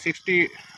60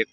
1